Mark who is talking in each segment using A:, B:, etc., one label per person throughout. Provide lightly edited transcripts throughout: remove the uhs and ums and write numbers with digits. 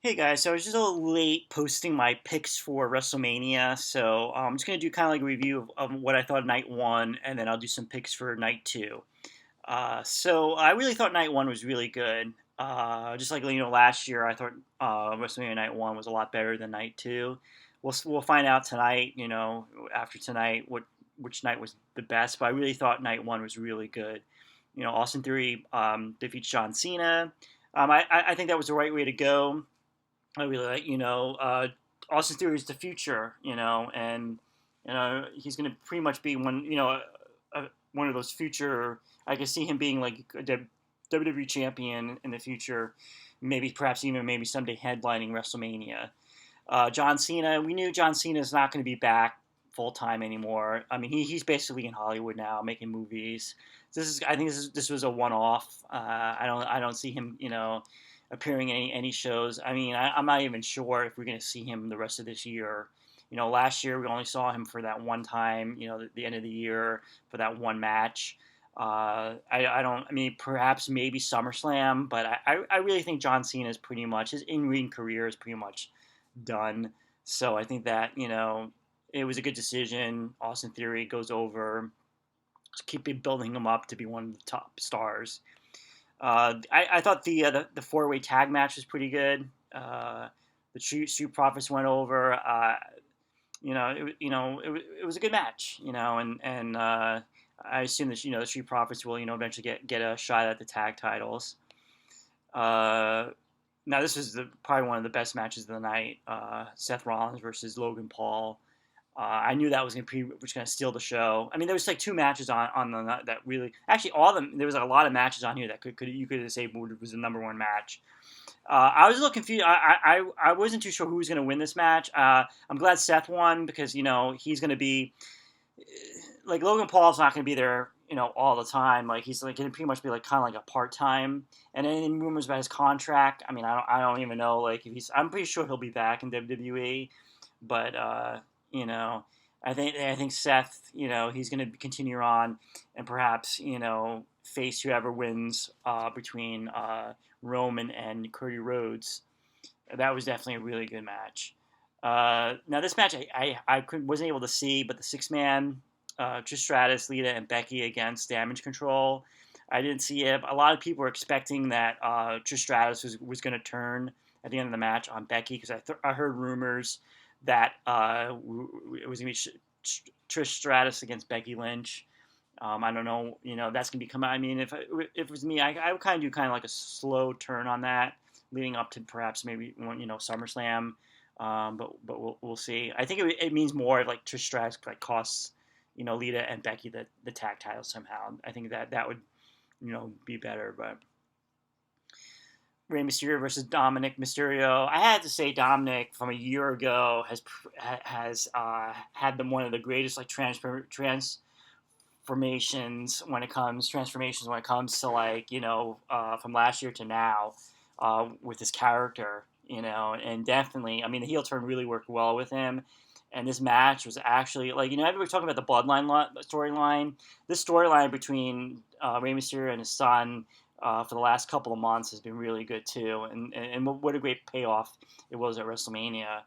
A: Hey guys, so I was just a little late posting my picks for WrestleMania, so I'm just gonna do kind of like a review of what I thought of night one, and then I'll do some picks for night two. So I really thought night one was really good. Just like last year, I thought WrestleMania night one was a lot better than night two. We'll find out tonight. After tonight, which night was the best. But I really thought night one was really good. Austin Theory defeats John Cena. I think that was the right way to go. I really like, Austin Theory is the future, and he's going to pretty much be one of those future. I can see him being like a WWE champion in the future, perhaps even maybe someday headlining WrestleMania. John Cena, we knew John Cena is not going to be back full time anymore. I mean, he's basically in Hollywood now, making movies. I think this was a one off. I don't see him, appearing in any shows. I mean, I'm not even sure if we're going to see him the rest of this year. Last year we only saw him for that one time. The end of the year for that one match. I don't. I mean, perhaps maybe SummerSlam, but I really think John Cena is pretty much his in-ring career is pretty much done. So I think that it was a good decision. Austin Theory goes over. Just keep building him up to be one of the top stars. I thought the four-way tag match was pretty good. The Street Profits went over. It was a good match. And I assume that the Street Profits will eventually get a shot at the tag titles. Now this was probably one of the best matches of the night. Seth Rollins versus Logan Paul. I knew that was going to steal the show. I mean, there was like two matches on the that really actually all of them. There was like a lot of matches on here that you could say was the number one match. I was a little confused. I wasn't too sure who was going to win this match. I'm glad Seth won because he's going to be like Logan Paul's not going to be there all the time. Like he's like going to pretty much be like kind of like a part time. And any rumors about his contract. I mean, I don't even know like if he's. I'm pretty sure he'll be back in WWE, but you know, I think Seth, he's going to continue on and perhaps face whoever wins between Roman and Cody Rhodes. That was definitely a really good match. Now this match wasn't able to see, but the six man Trish Stratus, Lita, and Becky against Damage Control. I didn't see it. A lot of people were expecting that Trish Stratus was going to turn at the end of the match on Becky because I heard rumors that it was going to be Trish Stratus against Becky Lynch. I don't know, that's going to be coming. I mean, if it was me, I would kind of do kind of like a slow turn on that, leading up to perhaps maybe SummerSlam. But we'll see. I think it means more if like Trish Stratus like costs Lita and Becky the tag titles somehow. I think that would be better, but. Rey Mysterio versus Dominic Mysterio. I had to say Dominic from a year ago has had one of the greatest like transformations when it comes to like from last year to now with his character, and definitely I mean the heel turn really worked well with him. And this match was actually like everybody's talking about the bloodline storyline. This storyline between Rey Mysterio and his son for the last couple of months has been really good too, and what a great payoff it was at WrestleMania.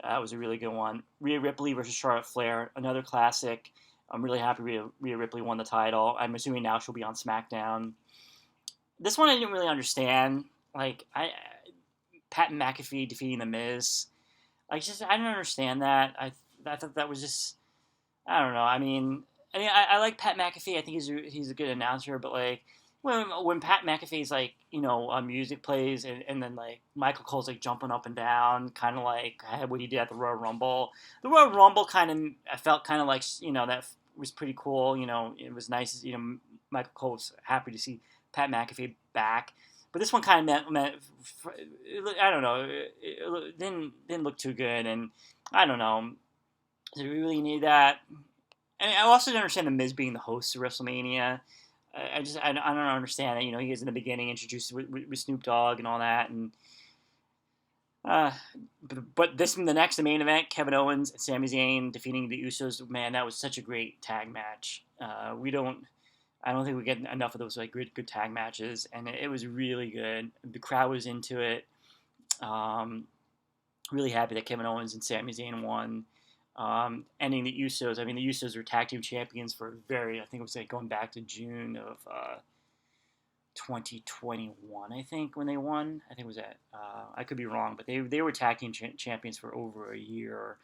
A: That was a really good one. Rhea Ripley versus Charlotte Flair, another classic. I'm really happy Rhea Ripley won the title. I'm assuming now she'll be on SmackDown. This one I didn't really understand. Like Pat McAfee defeating The Miz. I don't understand that. I thought that was just I don't know. I like Pat McAfee. I think he's a good announcer, but like when Pat McAfee's like music plays and then like Michael Cole's like jumping up and down, kind of like what he did at the Royal Rumble. The Royal Rumble I felt kind of like that was pretty cool. It was nice. Michael Cole was happy to see Pat McAfee back. But this one kind of meant I don't know. It didn't look too good, and I don't know. Do we really need that? And I also didn't understand the Miz being the host of WrestleMania. I don't understand it. He was in the beginning introduced with Snoop Dogg and all that, and uh, but the main event, Kevin Owens and Sami Zayn defeating the Usos. Man, that was such a great tag match. I don't think we get enough of those like good tag matches, and it was really good. The crowd was into it. Um, really happy that Kevin Owens and Sami Zayn won. Ending the Usos. I mean, the Usos were tag team champions for I think it was like going back to June of 2021, I think, when they won. I think it was I could be wrong, but they were tag team champions for over a year.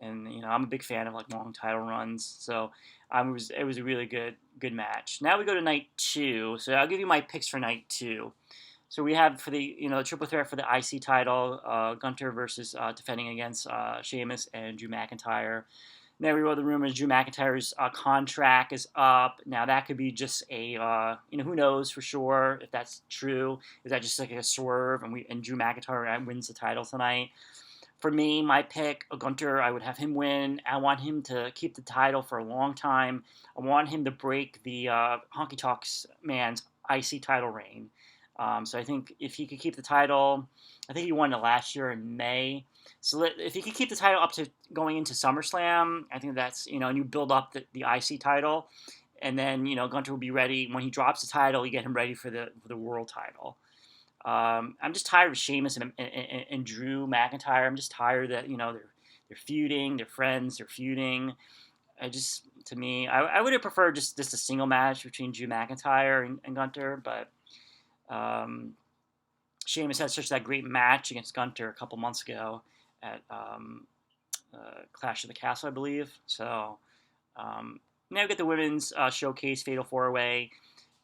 A: And I'm a big fan of like long title runs, so it was a really good match. Now we go to night two, so I'll give you my picks for night two. So we have for the the triple threat for the IC title, Gunter versus defending against Sheamus and Drew McIntyre. Now we roll the rumors Drew McIntyre's contract is up. Now that could be just a who knows for sure if that's true. Is that just like a swerve and Drew McIntyre wins the title tonight? For me, my pick, Gunter, I would have him win. I want him to keep the title for a long time. I want him to break the Honky Tonks man's IC title reign. So I think if he could keep the title, I think he won it last year in May. So if he could keep the title up to going into SummerSlam, I think that's, and you build up the IC title. And then, Gunter will be ready. When he drops the title, you get him ready for the world title. I'm just tired of Sheamus and Drew McIntyre. I'm just tired that they're feuding, they're friends, they're feuding. To me, I would have preferred just a single match between Drew McIntyre and Gunter, but Sheamus had such that great match against Gunter a couple months ago at Clash of the Castle, I believe. So now we get the women's showcase Fatal 4-Way.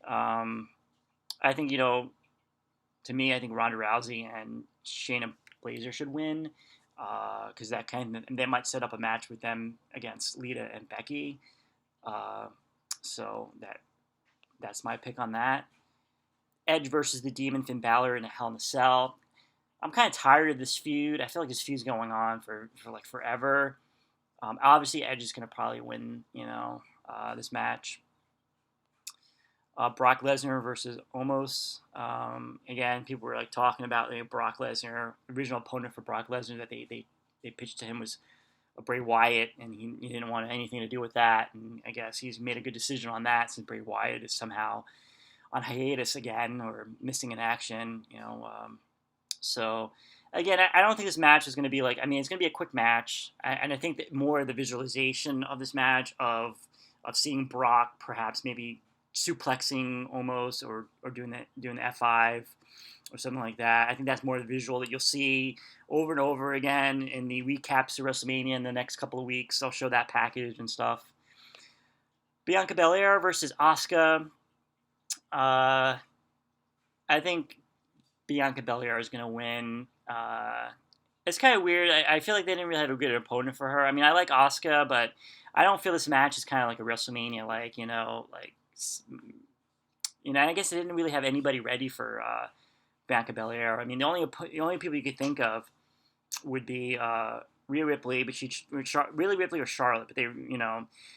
A: I think to me, I think Ronda Rousey and Shayna Baszler should win because that might set up a match with them against Lita and Becky. So that's my pick on that. Edge versus the Demon Finn Balor in a Hell in a Cell. I'm kind of tired of this feud. I feel like this feud's going on for like forever. Obviously, Edge is going to probably win, this match. Brock Lesnar versus Omos. Again, people were like talking about Brock Lesnar. Original opponent for Brock Lesnar that they pitched to him was Bray Wyatt, and he didn't want anything to do with that. And I guess he's made a good decision on that since Bray Wyatt is somehow on hiatus again or missing in action. So again, I don't think this match is going to be it's going to be a quick match, and I think that more of the visualization of this match of seeing Brock perhaps maybe suplexing almost or doing the F5 or something like that. I think that's more the visual that you'll see over and over again in the recaps of WrestleMania in the next couple of weeks. They'll show that package and stuff. Bianca Belair versus Asuka. I think Bianca Belair is going to win. It's kind of weird. I feel like they didn't really have a good opponent for her. I mean, I like Asuka, but I don't feel this match is kind of like a WrestleMania, I guess they didn't really have anybody ready for Bianca Belair. I mean, the only people you could think of would be Rhea Ripley, but really Ripley or Charlotte. But they,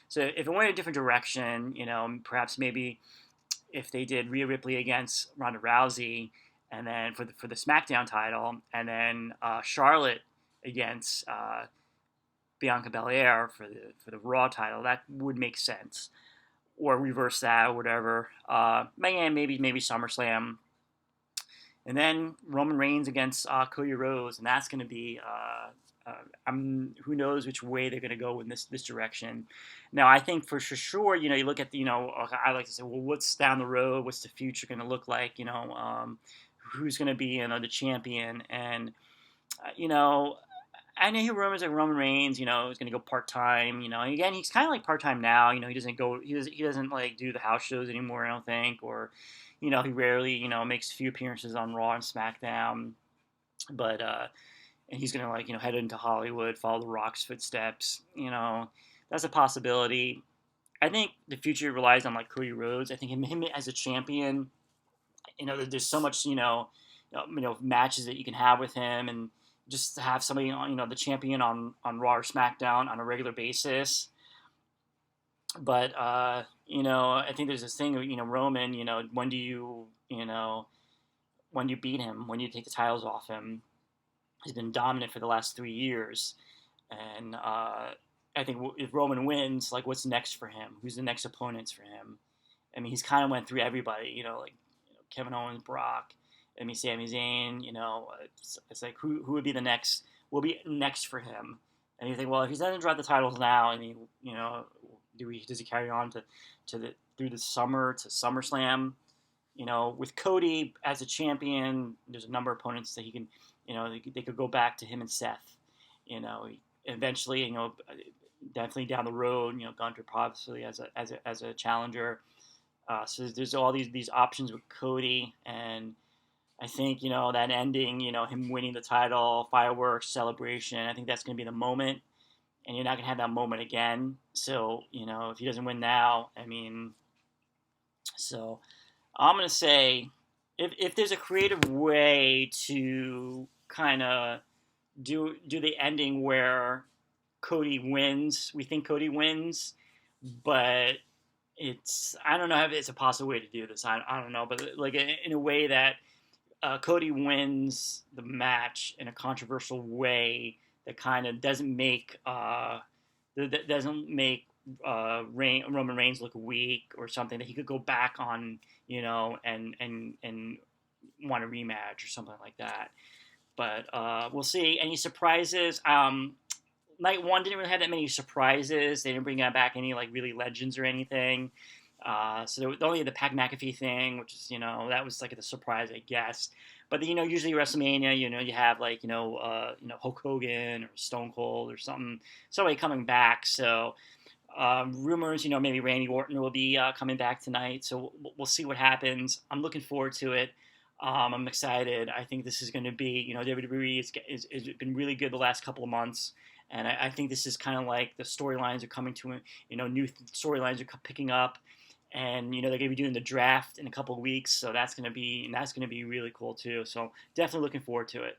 A: so if it went a different direction, perhaps maybe if they did Rhea Ripley against Ronda Rousey, and then for the SmackDown title, and then Charlotte against Bianca Belair for the Raw title, that would make sense. Or reverse that, or whatever. Maybe SummerSlam, and then Roman Reigns against Cody Rhodes, and that's going to be. Who knows which way they're going to go in this direction. Now, I think for sure, you look at I like to say, well, what's down the road? What's the future going to look like? Who's going to be the champion? And I know he rumors like Roman Reigns, is going to go part time. Again, he's kind of like part time now. He doesn't go. He doesn't like do the house shows anymore. I don't think, or he rarely makes a few appearances on Raw and SmackDown. But and he's going to head into Hollywood, follow The Rock's footsteps. That's a possibility. I think the future relies on Cody Rhodes. I think him as a champion. There's so much matches that you can have with him, and just to have somebody on the champion on Raw or SmackDown on a regular basis. But I think there's this thing Roman. When do you beat him? When do you take the titles off him? He's been dominant for the last 3 years, and I think if Roman wins, what's next for him? Who's the next opponents for him? I mean, he's kind of went through everybody. Kevin Owens, Brock, I mean, Sami Zayn, it's like who would be the next, will be next for him? And you think, well, if he doesn't drop the titles now, I mean, does he carry on to the through the summer to SummerSlam? With Cody as a champion, there's a number of opponents that he can, they could go back to him and Seth. Eventually, definitely down the road, Gunter possibly as a challenger. So there's all these options with Cody, and I think that ending, him winning the title, fireworks, celebration. I think that's going to be the moment, and you're not going to have that moment again. So if he doesn't win now, I mean, so I'm going to say if there's a creative way to kind of do the ending where Cody wins, we think Cody wins, but I don't know if it's a possible way to do this. I don't know, but like in a way that Cody wins the match in a controversial way that kind of doesn't make Roman Reigns look weak or something, that he could go back on, and want a rematch or something like that. But we'll see. Any surprises? Night one didn't really have that many surprises. They didn't bring back any like really legends or anything. So there was only the Pat McAfee thing, which is that was like the surprise, I guess. But usually WrestleMania, you have like Hulk Hogan or Stone Cold or somebody coming back. So rumors, maybe Randy Orton will be coming back tonight. So we'll see what happens. I'm looking forward to it. I'm excited. I think this is going to be, WWE has been really good the last couple of months. And I think this is kind of like the storylines are coming to, new storylines are picking up. And, they're going to be doing the draft in a couple of weeks. So that's going to be really cool too. So definitely looking forward to it.